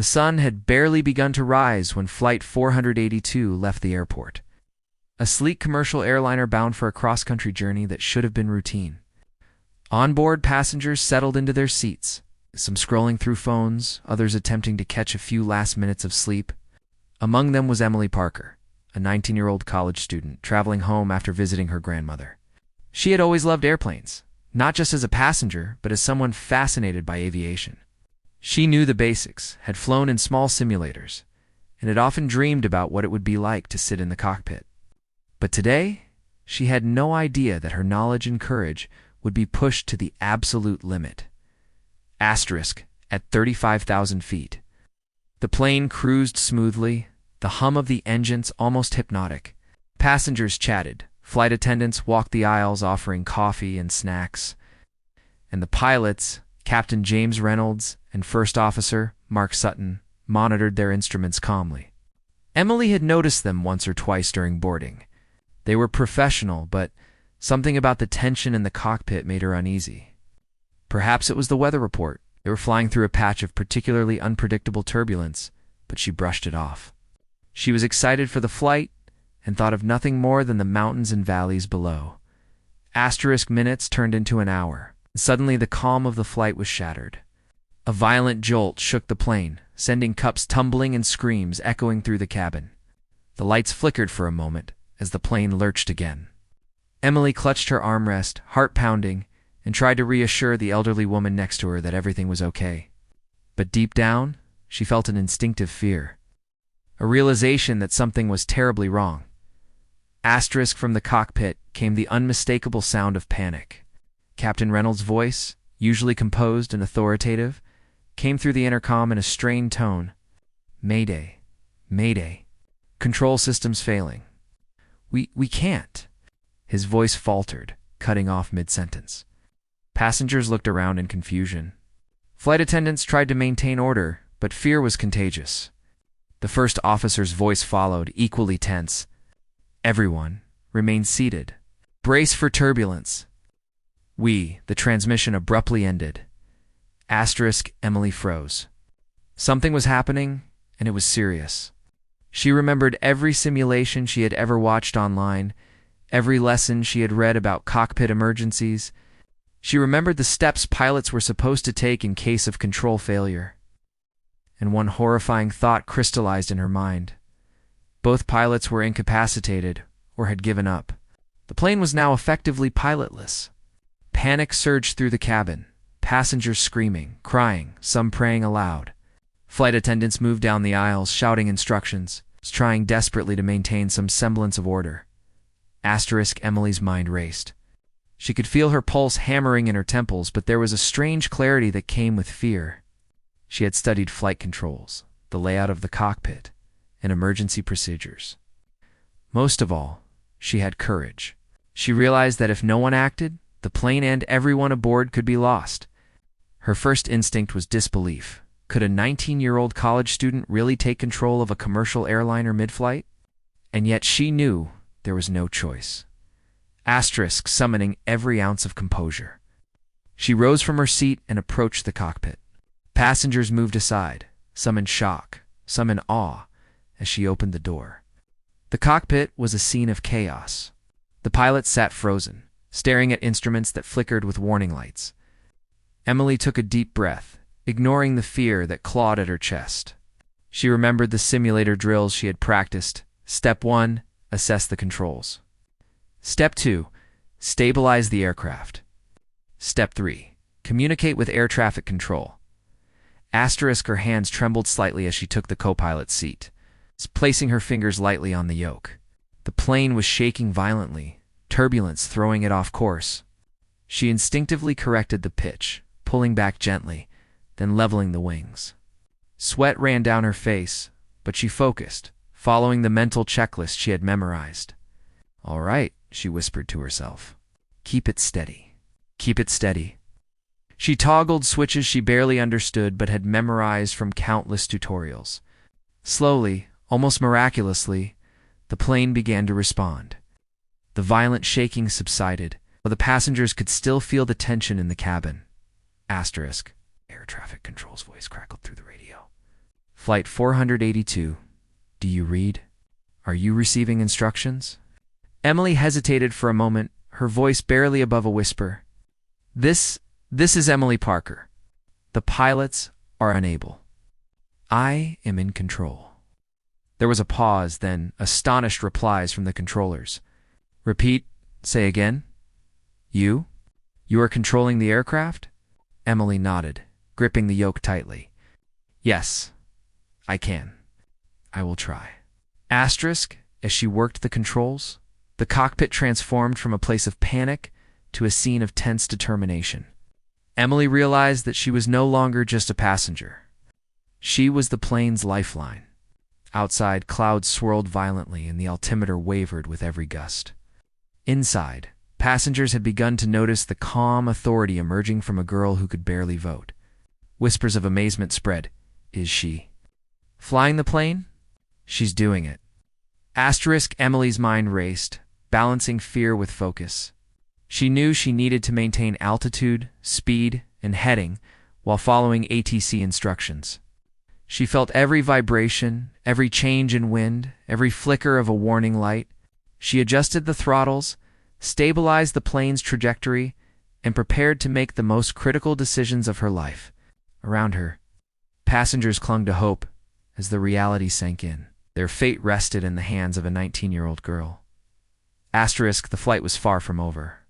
The sun had barely begun to rise when Flight 482 left the airport. A sleek commercial airliner bound for a cross-country journey that should have been routine. On-board passengers settled into their seats, some scrolling through phones, others attempting to catch a few last minutes of sleep. Among them was Emily Parker, a 19-year-old college student traveling home after visiting her grandmother. She had always loved airplanes, not just as a passenger, but as someone fascinated by aviation. She knew the basics, had flown in small simulators, and had often dreamed about what it would be like to sit in the cockpit. But today, she had no idea that her knowledge and courage would be pushed to the absolute limit. Asterisk at 35,000 feet. The plane cruised smoothly, the hum of the engines almost hypnotic. Passengers chatted, flight attendants walked the aisles offering coffee and snacks, and the pilots, Captain James Reynolds and First Officer Mark Sutton, monitored their instruments calmly. Emily had noticed them once or twice during boarding. They were professional, but something about the tension in the cockpit made her uneasy. Perhaps it was the weather report. They were flying through a patch of particularly unpredictable turbulence, but she brushed it off. She was excited for the flight and thought of nothing more than the mountains and valleys below. Asterisk minutes turned into an hour. Suddenly the calm of the flight was shattered. A violent jolt shook the plane, sending cups tumbling and screams echoing through the cabin. The lights flickered for a moment as the plane lurched again. Emily clutched her armrest, heart pounding, and tried to reassure the elderly woman next to her that everything was okay. But deep down, she felt an instinctive fear, a realization that something was terribly wrong. Asterisk from the cockpit came the unmistakable sound of panic. Captain Reynolds' voice, usually composed and authoritative, came through the intercom in a strained tone. "Mayday, mayday. Control systems failing. We can't." His voice faltered, cutting off mid-sentence. Passengers looked around in confusion. Flight attendants tried to maintain order, but fear was contagious. The first officer's voice followed, equally tense. "Everyone, remain seated. Brace for turbulence." The transmission abruptly ended. Asterisk Emily froze. Something was happening, and it was serious. She remembered every simulation she had ever watched online, every lesson she had read about cockpit emergencies. She remembered the steps pilots were supposed to take in case of control failure. And one horrifying thought crystallized in her mind. Both pilots were incapacitated or had given up. The plane was now effectively pilotless. Panic surged through the cabin, passengers screaming, crying, some praying aloud. Flight attendants moved down the aisles, shouting instructions, trying desperately to maintain some semblance of order. Asterisk Emily's mind raced. She could feel her pulse hammering in her temples, but there was a strange clarity that came with fear. She had studied flight controls, the layout of the cockpit, and emergency procedures. Most of all, she had courage. She realized that if no one acted, the plane and everyone aboard could be lost. Her first instinct was disbelief. Could a 19-year-old college student really take control of a commercial airliner mid-flight? And yet she knew there was no choice. Asterisk summoning every ounce of composure. She rose from her seat and approached the cockpit. Passengers moved aside, some in shock, some in awe, as she opened the door. The cockpit was a scene of chaos. The pilot sat frozen, staring at instruments that flickered with warning lights. Emily took a deep breath, ignoring the fear that clawed at her chest. She remembered the simulator drills she had practiced. Step 1, assess the controls. Step 2, stabilize the aircraft. Step 3, communicate with air traffic control. Asterisk her hands trembled slightly as she took the co-pilot's seat, placing her fingers lightly on the yoke. The plane was shaking violently, turbulence throwing it off course. She instinctively corrected the pitch, pulling back gently, then leveling the wings. Sweat ran down her face, but she focused, following the mental checklist she had memorized. "All right," she whispered to herself. "Keep it steady. Keep it steady." She toggled switches she barely understood but had memorized from countless tutorials. Slowly, almost miraculously, the plane began to respond. The violent shaking subsided, but the passengers could still feel the tension in the cabin. Asterisk. Air traffic control's voice crackled through the radio. Flight 482. Do you read? Are you receiving instructions? Emily hesitated for a moment, her voice barely above a whisper. This is Emily Parker. The pilots are unable. I am in control. There was a pause, then astonished replies from the controllers. Repeat, say again. You? You are controlling the aircraft? Emily nodded, gripping the yoke tightly. Yes, I can. I will try. Asterisk, as she worked the controls, the cockpit transformed from a place of panic to a scene of tense determination. Emily realized that she was no longer just a passenger. She was the plane's lifeline. Outside, clouds swirled violently and the altimeter wavered with every gust. Inside, passengers had begun to notice the calm authority emerging from a girl who could barely vote. Whispers of amazement spread. Is she flying the plane? She's doing it. Asterisk, Emily's mind raced, balancing fear with focus. She knew she needed to maintain altitude, speed, and heading while following ATC instructions. She felt every vibration, every change in wind, every flicker of a warning light. She adjusted the throttles, stabilized the plane's trajectory, and prepared to make the most critical decisions of her life. Around her, passengers clung to hope as the reality sank in. Their fate rested in the hands of a 19-year-old girl. Asterisk, the flight was far from over.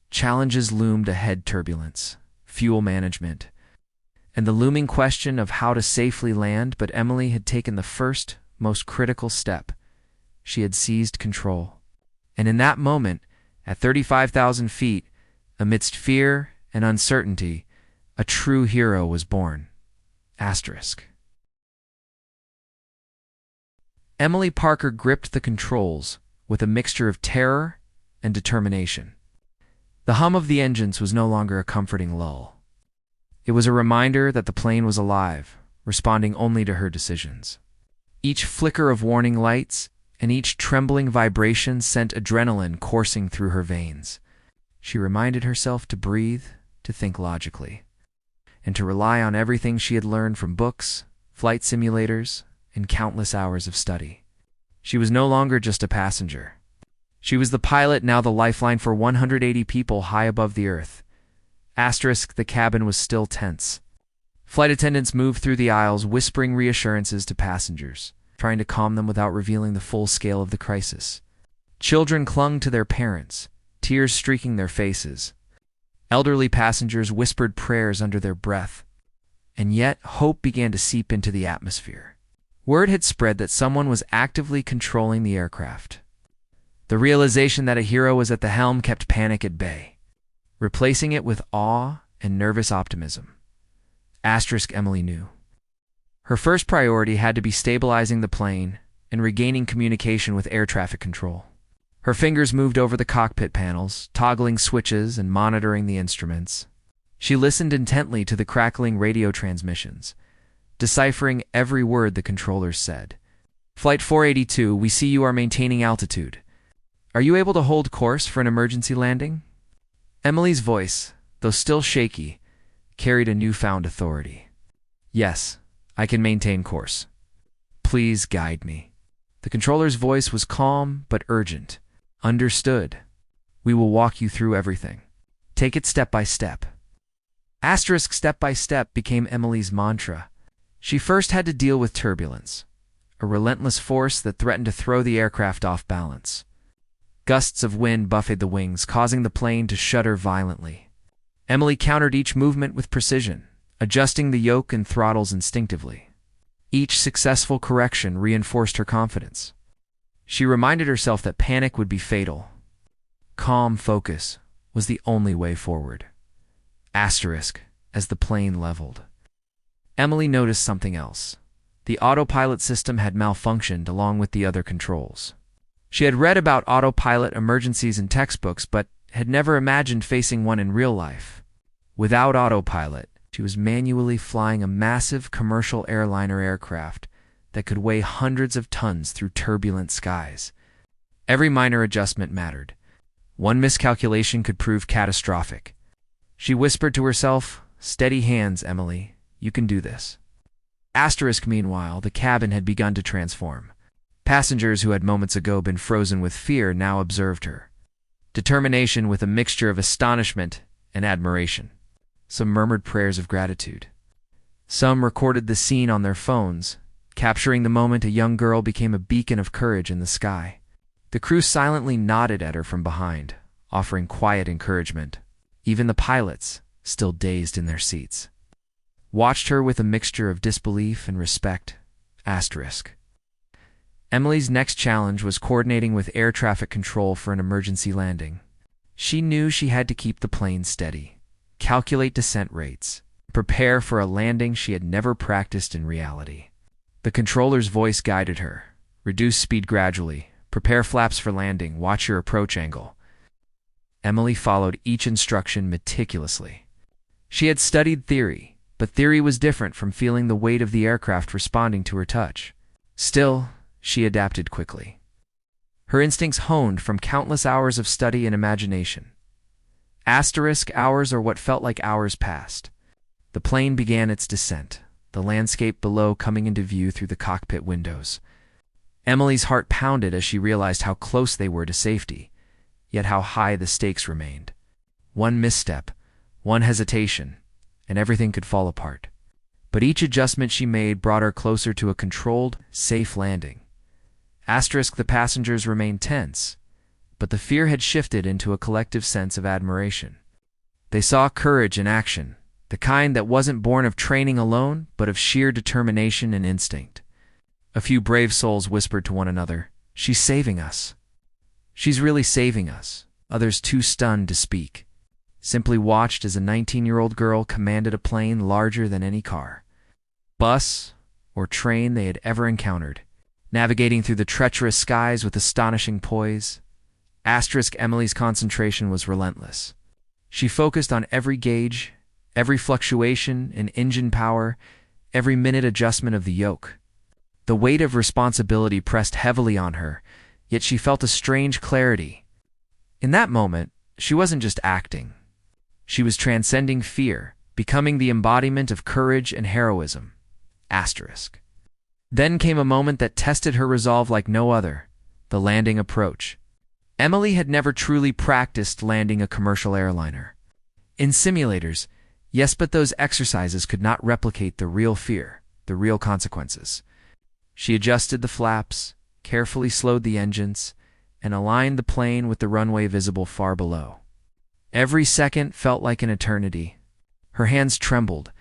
Challenges loomed ahead: turbulence, fuel management, and the looming question of how to safely land, but Emily had taken the first, most critical step. She had seized control. And in that moment, at 35,000 feet, amidst fear and uncertainty, a true hero was born. Asterisk. Emily Parker gripped the controls with a mixture of terror and determination. The hum of the engines was no longer a comforting lull. It was a reminder that the plane was alive, responding only to her decisions. Each flicker of warning lights and each trembling vibration sent adrenaline coursing through her veins. She reminded herself to breathe, to think logically, and to rely on everything she had learned from books, flight simulators, and countless hours of study. She was no longer just a passenger. She was the pilot, now the lifeline for 180 people high above the earth. Asterisk, the cabin was still tense. Flight attendants moved through the aisles, whispering reassurances to passengers, trying to calm them without revealing the full scale of the crisis. Children clung to their parents, tears streaking their faces. Elderly passengers whispered prayers under their breath. And yet, hope began to seep into the atmosphere. Word had spread that someone was actively controlling the aircraft. The realization that a hero was at the helm kept panic at bay, replacing it with awe and nervous optimism. Asterisk, Emily knew. Her first priority had to be stabilizing the plane and regaining communication with air traffic control. Her fingers moved over the cockpit panels, toggling switches and monitoring the instruments. She listened intently to the crackling radio transmissions, deciphering every word the controllers said. Flight 482, we see you are maintaining altitude. Are you able to hold course for an emergency landing? Emily's voice, though still shaky, carried a newfound authority. Yes, I can maintain course. Please guide me. The controller's voice was calm but urgent. Understood. We will walk you through everything. Take it step by step. Asterisk, step by step became Emily's mantra. She first had to deal with turbulence, a relentless force that threatened to throw the aircraft off balance. Gusts of wind buffeted the wings, causing the plane to shudder violently. Emily countered each movement with precision, adjusting the yoke and throttles instinctively. Each successful correction reinforced her confidence. She reminded herself that panic would be fatal. Calm focus was the only way forward. Asterisk, as the plane leveled. Emily noticed something else. The autopilot system had malfunctioned along with the other controls. She had read about autopilot emergencies in textbooks, but had never imagined facing one in real life. Without autopilot, she was manually flying a massive commercial airliner aircraft that could weigh hundreds of tons through turbulent skies. Every minor adjustment mattered. One miscalculation could prove catastrophic. She whispered to herself, "Steady hands, Emily. You can do this." Meanwhile, the cabin had begun to transform. Passengers who had moments ago been frozen with fear now observed her. Determination with a mixture of astonishment and admiration. Some murmured prayers of gratitude. Some recorded the scene on their phones, capturing the moment a young girl became a beacon of courage in the sky. The crew silently nodded at her from behind, offering quiet encouragement. Even the pilots, still dazed in their seats, watched her with a mixture of disbelief and respect. Emily's next challenge was coordinating with air traffic control for an emergency landing. She knew she had to keep the plane steady, calculate descent rates, prepare for a landing she had never practiced in reality. The controller's voice guided her. Reduce speed gradually. Prepare flaps for landing. Watch your approach angle. Emily followed each instruction meticulously. She had studied theory, but theory was different from feeling the weight of the aircraft responding to her touch. Still, she adapted quickly. Her instincts honed from countless hours of study and imagination. Hours or what felt like hours passed. The plane began its descent, the landscape below coming into view through the cockpit windows. Emily's heart pounded as she realized how close they were to safety, yet how high the stakes remained. One misstep, one hesitation, and everything could fall apart. But each adjustment she made brought her closer to a controlled, safe landing. The passengers remained tense, but the fear had shifted into a collective sense of admiration. They saw courage in action, the kind that wasn't born of training alone, but of sheer determination and instinct. A few brave souls whispered to one another, "She's saving us. She's really saving us." Others, too stunned to speak, simply watched as a 19-year-old girl commanded a plane larger than any car, bus, or train they had ever encountered, navigating through the treacherous skies with astonishing poise. Emily's concentration was relentless. She focused on every gauge, every fluctuation in engine power, every minute adjustment of the yoke. The weight of responsibility pressed heavily on her, yet she felt a strange clarity. In that moment, she wasn't just acting. She was transcending fear, becoming the embodiment of courage and heroism. Then came a moment that tested her resolve like no other, the landing approach. Emily had never truly practiced landing a commercial airliner. In simulators, yes, but those exercises could not replicate the real fear, the real consequences. She adjusted the flaps, carefully slowed the engines, and aligned the plane with the runway visible far below. Every second felt like an eternity. Her hands trembled,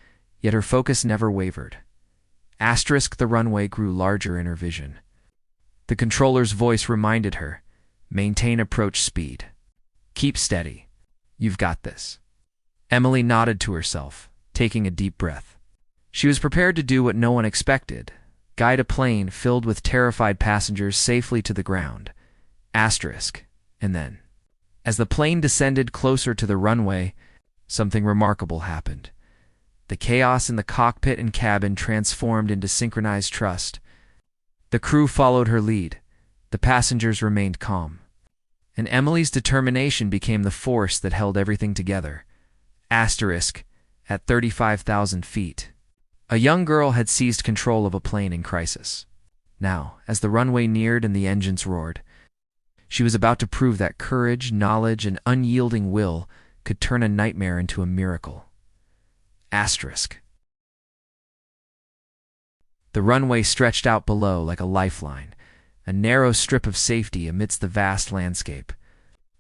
yet her focus never wavered. The runway grew larger in her vision. The controller's voice reminded her, "Maintain approach speed. Keep steady. You've got this." Emily nodded to herself, taking a deep breath. She was prepared to do what no one expected, guide a plane filled with terrified passengers safely to the ground. And then, as the plane descended closer to the runway, something remarkable happened. The chaos in the cockpit and cabin transformed into synchronized trust. The crew followed her lead. The passengers remained calm. And Emily's determination became the force that held everything together. At 35,000 feet, a young girl had seized control of a plane in crisis. Now, as the runway neared and the engines roared, she was about to prove that courage, knowledge, and unyielding will could turn a nightmare into a miracle. The runway stretched out below like a lifeline, a narrow strip of safety amidst the vast landscape.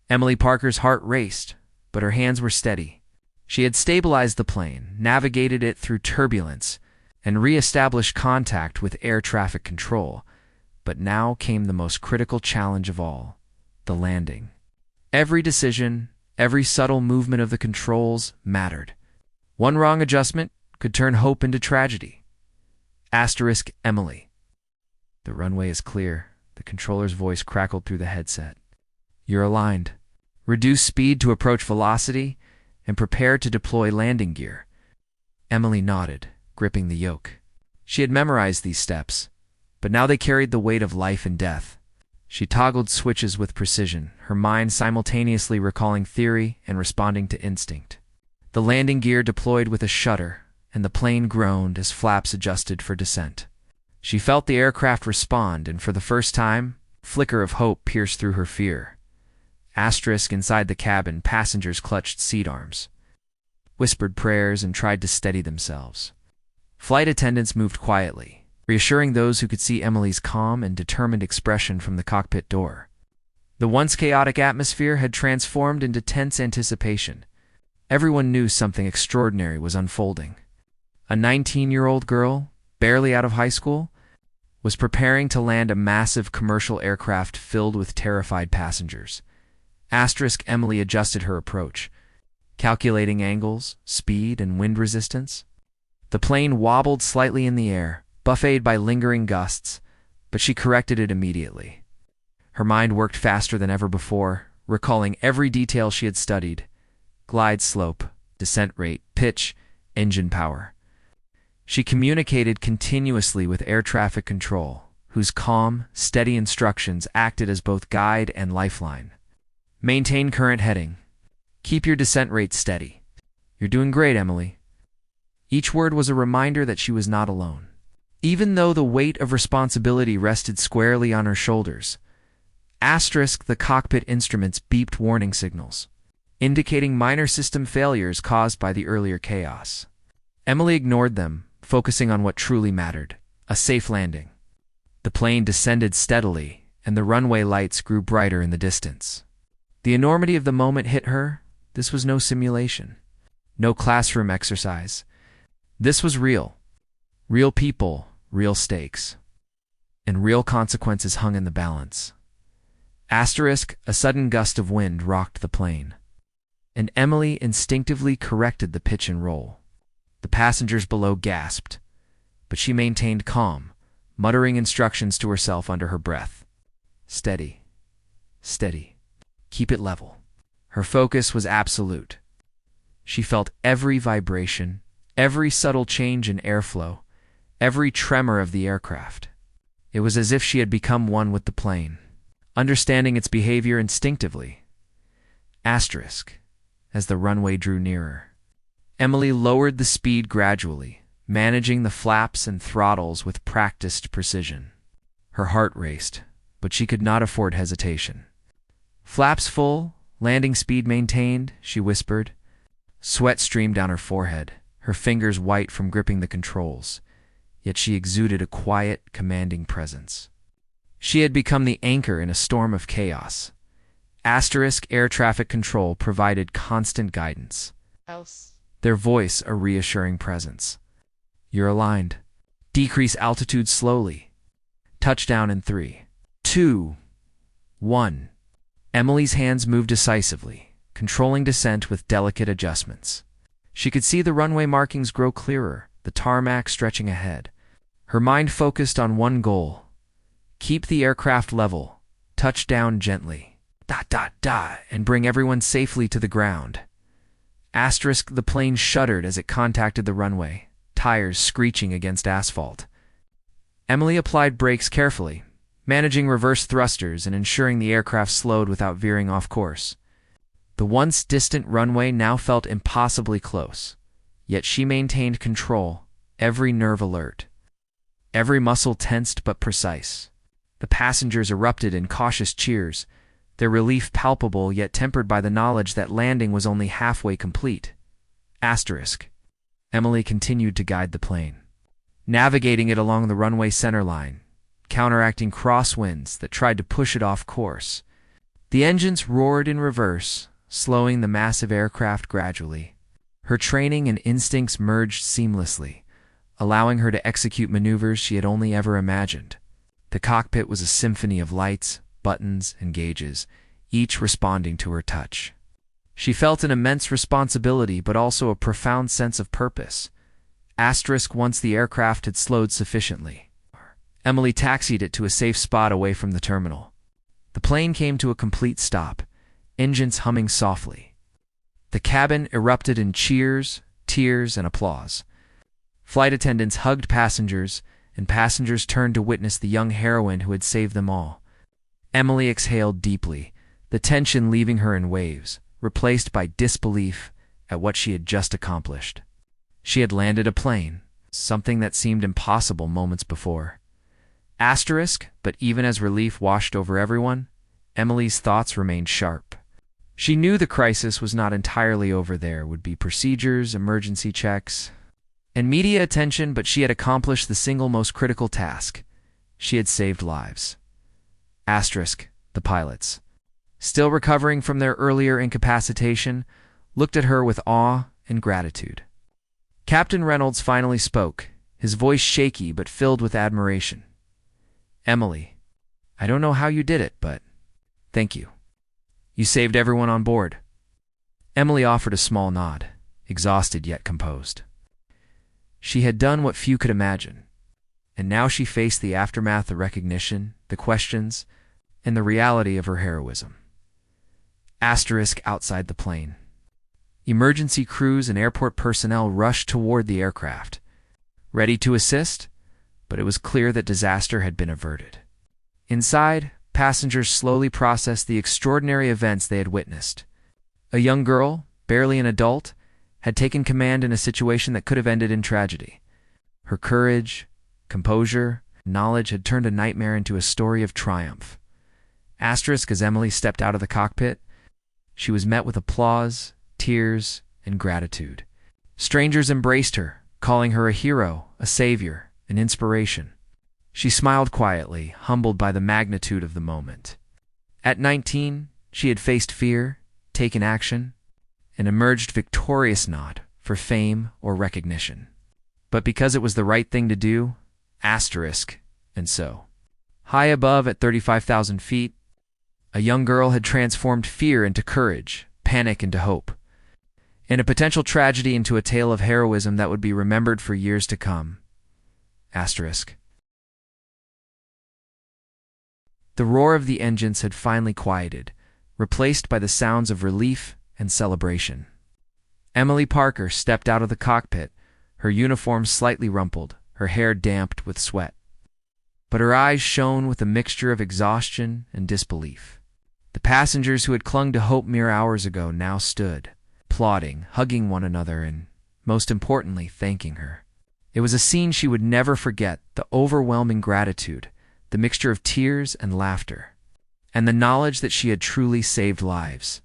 Emily Parker's heart raced, but her hands were steady. She had stabilized the plane, navigated it through turbulence, and re-established contact with air traffic control. But now came the most critical challenge of all, the landing. Every decision, every subtle movement of the controls mattered. One wrong adjustment could turn hope into tragedy. Emily. "The runway is clear," the controller's voice crackled through the headset. "You're aligned. Reduce speed to approach velocity, and prepare to deploy landing gear." Emily nodded, gripping the yoke. She had memorized these steps, but now they carried the weight of life and death. She toggled switches with precision, her mind simultaneously recalling theory and responding to instinct. The landing gear deployed with a shudder, and the plane groaned as flaps adjusted for descent. She felt the aircraft respond, and for the first time, a flicker of hope pierced through her fear. Asterisk inside the cabin, passengers clutched seat arms, whispered prayers, and tried to steady themselves. Flight attendants moved quietly, reassuring those who could see Emily's calm and determined expression from the cockpit door. The once chaotic atmosphere had transformed into tense anticipation. Everyone knew something extraordinary was unfolding. A 19-year-old girl, barely out of high school, was preparing to land a massive commercial aircraft filled with terrified passengers. Asterisk Emily adjusted her approach, calculating angles, speed, and wind resistance. The plane wobbled slightly in the air, buffeted by lingering gusts, but she corrected it immediately. Her mind worked faster than ever before, recalling every detail she had studied: glide slope, descent rate, pitch, engine power. She communicated continuously with air traffic control, whose calm, steady instructions acted as both guide and lifeline. Maintain current heading. Keep your descent rate steady. You're doing great, Emily. Each word was a reminder that she was not alone. Even though the weight of responsibility rested squarely on her shoulders, asterisk the cockpit instruments beeped warning signals, indicating minor system failures caused by the earlier chaos. Emily ignored them, focusing on what truly mattered: a safe landing. The plane descended steadily, and the runway lights grew brighter in the distance. The enormity of the moment hit her. This was no simulation, no classroom exercise. This was real. Real people, real stakes, and real consequences hung in the balance. Asterisk, a sudden gust of wind rocked the plane, and Emily instinctively corrected the pitch and roll. The passengers below gasped, but she maintained calm, muttering instructions to herself under her breath. Steady, steady, keep it level. Her focus was absolute. She felt every vibration, every subtle change in airflow, every tremor of the aircraft. It was as if she had become one with the plane, understanding its behavior instinctively. Asterisk, as the runway drew nearer, Emily lowered the speed gradually, managing the flaps and throttles with practiced precision. Her heart raced, but she could not afford hesitation. Flaps full, landing speed maintained, she whispered. Sweat streamed down her forehead, her fingers white from gripping the controls, yet she exuded a quiet, commanding presence. She had become the anchor in a storm of chaos. Asterisk air traffic control provided constant guidance, their voice a reassuring presence. You're aligned. Decrease altitude slowly. Touchdown in 3, 2, 1. Emily's hands moved decisively, controlling descent with delicate adjustments. She could see the runway markings grow clearer, the tarmac stretching ahead. Her mind focused on one goal: keep the aircraft level, touch down gently, and bring everyone safely to the ground. Asterisk the plane shuddered as it contacted the runway, tires screeching against asphalt. Emily applied brakes carefully, managing reverse thrusters and ensuring the aircraft slowed without veering off course. The once distant runway now felt impossibly close, yet she maintained control, every nerve alert, every muscle tensed but precise. The passengers erupted in cautious cheers, their relief palpable yet tempered by the knowledge that landing was only halfway complete. Asterisk. Emily continued to guide the plane, navigating it along the runway centerline, counteracting crosswinds that tried to push it off course. The engines roared in reverse, slowing the massive aircraft gradually. Her training and instincts merged seamlessly, allowing her to execute maneuvers she had only ever imagined. The cockpit was a symphony of lights, buttons, and gauges, each responding to her touch. She felt an immense responsibility but also a profound sense of purpose. Asterisk once the aircraft had slowed sufficiently, Emily taxied it to a safe spot away from the terminal. The plane came to a complete stop, engines humming softly. The cabin erupted in cheers, tears, and applause. Flight attendants hugged passengers, and passengers turned to witness the young heroine who had saved them all. Emily exhaled deeply, the tension leaving her in waves, replaced by disbelief at what she had just accomplished. She had landed a plane, something that seemed impossible moments before. But even as relief washed over everyone, Emily's thoughts remained sharp. She knew the crisis was not entirely over. There would be procedures, emergency checks, and media attention, but she had accomplished the single most critical task. She had saved lives. The pilots, still recovering from their earlier incapacitation, looked at her with awe and gratitude. Captain Reynolds finally spoke, his voice shaky but filled with admiration. "Emily, I don't know how you did it, but thank you. You saved everyone on board." Emily offered a small nod, exhausted yet composed. She had done what few could imagine, and now she faced the aftermath, the recognition, the questions, and the reality of her heroism. Outside the plane. Emergency crews and airport personnel rushed toward the aircraft, ready to assist, but it was clear that disaster had been averted. Inside, passengers slowly processed the extraordinary events they had witnessed. A young girl, barely an adult, had taken command in a situation that could have ended in tragedy. Her courage, composure, and knowledge had turned a nightmare into a story of triumph. As Emily stepped out of the cockpit, she was met with applause, tears, and gratitude. Strangers embraced her, calling her a hero, a savior, an inspiration. She smiled quietly, humbled by the magnitude of the moment. At 19, she had faced fear, taken action, and emerged victorious, not for fame or recognition, but because it was the right thing to do, and so. High above at 35,000 feet, a young girl had transformed fear into courage, panic into hope, and a potential tragedy into a tale of heroism that would be remembered for years to come. The roar of the engines had finally quieted, replaced by the sounds of relief and celebration. Emily Parker stepped out of the cockpit, her uniform slightly rumpled, her hair damped with sweat. But her eyes shone with a mixture of exhaustion and disbelief. The passengers who had clung to hope mere hours ago now stood, applauding, hugging one another, and, most importantly, thanking her. It was a scene she would never forget, the overwhelming gratitude, the mixture of tears and laughter, and the knowledge that she had truly saved lives.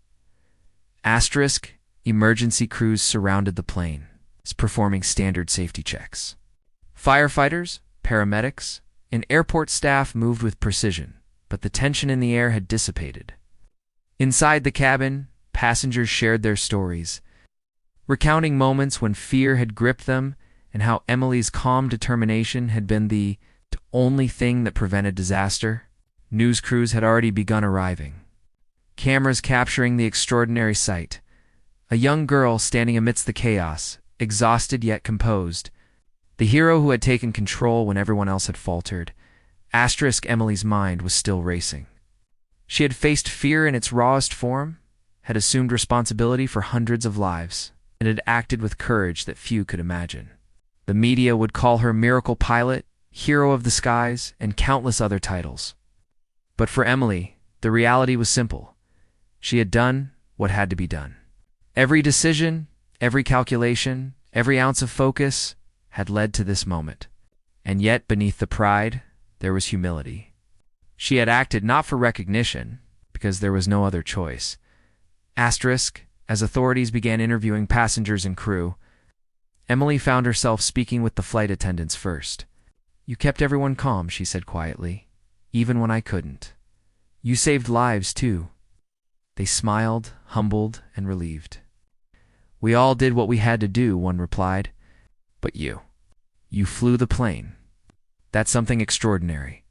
Emergency crews surrounded the plane, performing standard safety checks. Firefighters, paramedics, and airport staff moved with precision, but the tension in the air had dissipated. Inside the cabin, passengers shared their stories, recounting moments when fear had gripped them and how Emily's calm determination had been the only thing that prevented disaster. News crews had already begun arriving, cameras capturing the extraordinary sight. A young girl standing amidst the chaos, exhausted yet composed, the hero who had taken control when everyone else had faltered. Emily's mind was still racing. She had faced fear in its rawest form, had assumed responsibility for hundreds of lives, and had acted with courage that few could imagine. The media would call her miracle pilot, hero of the skies, and countless other titles. But for Emily, the reality was simple. She had done what had to be done. Every decision, every calculation, every ounce of focus had led to this moment. And yet, beneath the pride, there was humility. She had acted not for recognition, because there was no other choice. As authorities began interviewing passengers and crew, Emily found herself speaking with the flight attendants first. "You kept everyone calm," she said quietly, "even when I couldn't. You saved lives, too." They smiled, humbled, and relieved. "We all did what we had to do," one replied. "But you flew the plane. That's something extraordinary."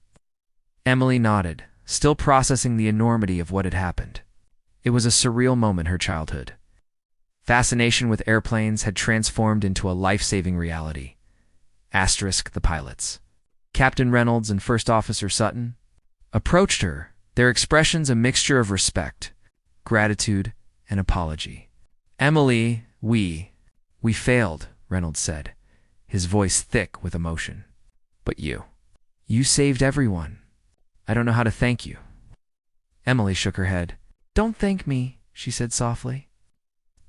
Emily nodded, still processing the enormity of what had happened. It was a surreal moment, her childhood. Fascination with airplanes had transformed into a life-saving reality. The pilots. Captain Reynolds and First Officer Sutton approached her, their expressions a mixture of respect, gratitude, and apology. "Emily, we failed," Reynolds said, his voice thick with emotion. "But you saved everyone. I don't know how to thank you." Emily shook her head. "Don't thank me," she said softly.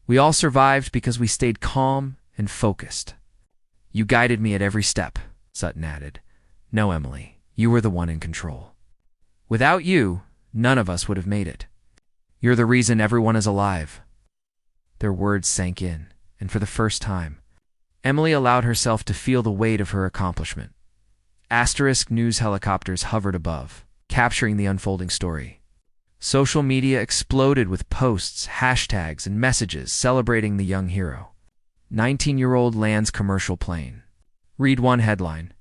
"We all survived because we stayed calm and focused. "You guided me at every step," Sutton added. "No, Emily, you were the one in control. Without you, none of us would have made it. You're the reason everyone is alive." Their words sank in, and for the first time, Emily allowed herself to feel the weight of her accomplishment. Asterisk news helicopters hovered above, capturing the unfolding story. Social media exploded with posts, hashtags, and messages celebrating the young hero. 19-year-old lands commercial plane. Read one headline: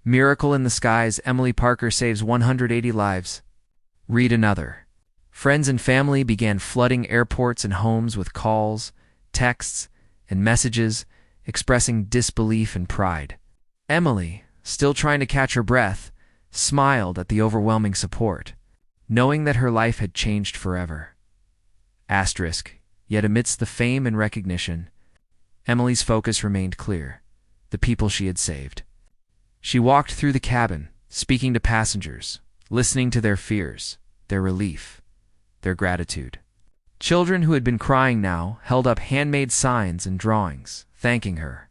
"Miracle in the skies, Emily Parker saves 180 lives." Read another: "Friends and family began flooding airports and homes with calls, texts, and messages expressing disbelief and pride." Emily, still trying to catch her breath, smiled at the overwhelming support, knowing that her life had changed forever. Asterisk, yet amidst the fame and recognition, Emily's focus remained clear: the people she had saved. She walked through the cabin, speaking to passengers, listening to their fears, their relief, their gratitude. Children who had been crying now held up handmade signs and drawings, thanking her.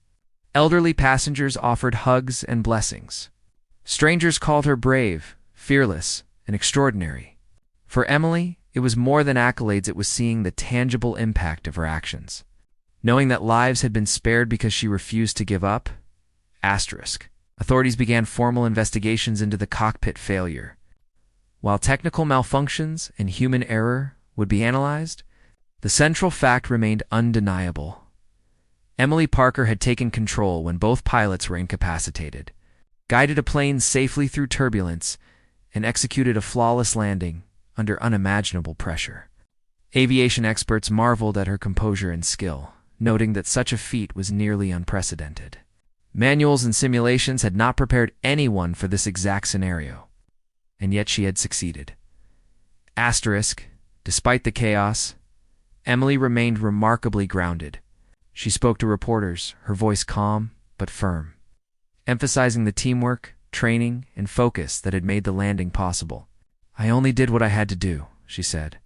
Elderly passengers offered hugs and blessings. Strangers called her brave, fearless, and extraordinary. For Emily, it was more than accolades, it was seeing the tangible impact of her actions. Knowing that lives had been spared because she refused to give up. Asterisk. Authorities began formal investigations into the cockpit failure. While technical malfunctions and human error would be analyzed, the central fact remained undeniable. Emily Parker had taken control when both pilots were incapacitated, guided a plane safely through turbulence, and executed a flawless landing under unimaginable pressure. Aviation experts marveled at her composure and skill, noting that such a feat was nearly unprecedented. Manuals and simulations had not prepared anyone for this exact scenario, and yet she had succeeded. Asterisk, despite the chaos, Emily remained remarkably grounded. She spoke to reporters, her voice calm but firm, emphasizing the teamwork, training, and focus that had made the landing possible. "I only did what I had to do," she said.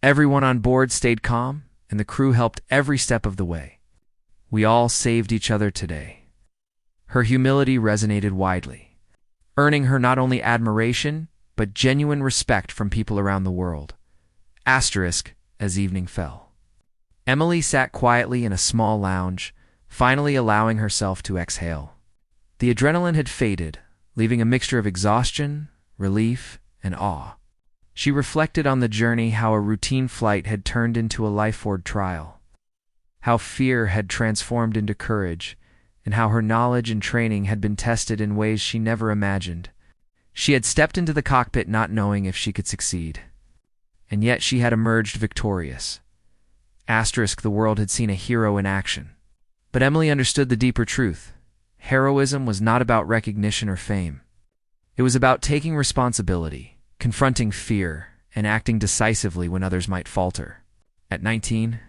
"Everyone on board stayed calm, and the crew helped every step of the way. We all saved each other today." Her humility resonated widely, earning her not only admiration, but genuine respect from people around the world. Asterisk, as evening fell. Emily sat quietly in a small lounge, finally allowing herself to exhale. The adrenaline had faded, leaving a mixture of exhaustion, relief, and awe. She reflected on the journey, how a routine flight had turned into a life-forward trial, how fear had transformed into courage, and how her knowledge and training had been tested in ways she never imagined. She had stepped into the cockpit not knowing if she could succeed, and yet she had emerged victorious. Asterisk, the world had seen a hero in action. But Emily understood the deeper truth. Heroism was not about recognition or fame. It was about taking responsibility, confronting fear, and acting decisively when others might falter. At 19,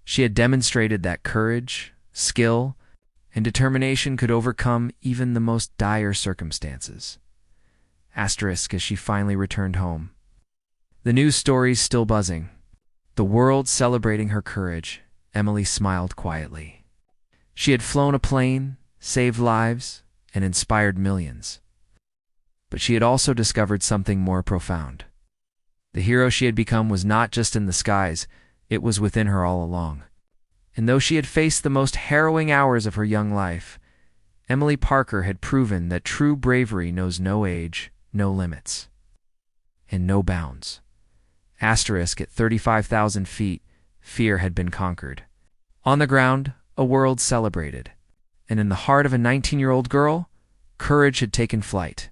she had demonstrated that courage, skill, and determination could overcome even the most dire circumstances. Asterisk, as she finally returned home. The news stories still buzzing, the world celebrating her courage, Emily smiled quietly. She had flown a plane, saved lives, and inspired millions. But she had also discovered something more profound. The hero she had become was not just in the skies, it was within her all along. And though she had faced the most harrowing hours of her young life, Emily Parker had proven that true bravery knows no age, no limits, and no bounds. Asterisk, at 35,000 feet, fear had been conquered. On the ground, a world celebrated. And in the heart of a 19-year-old girl, courage had taken flight.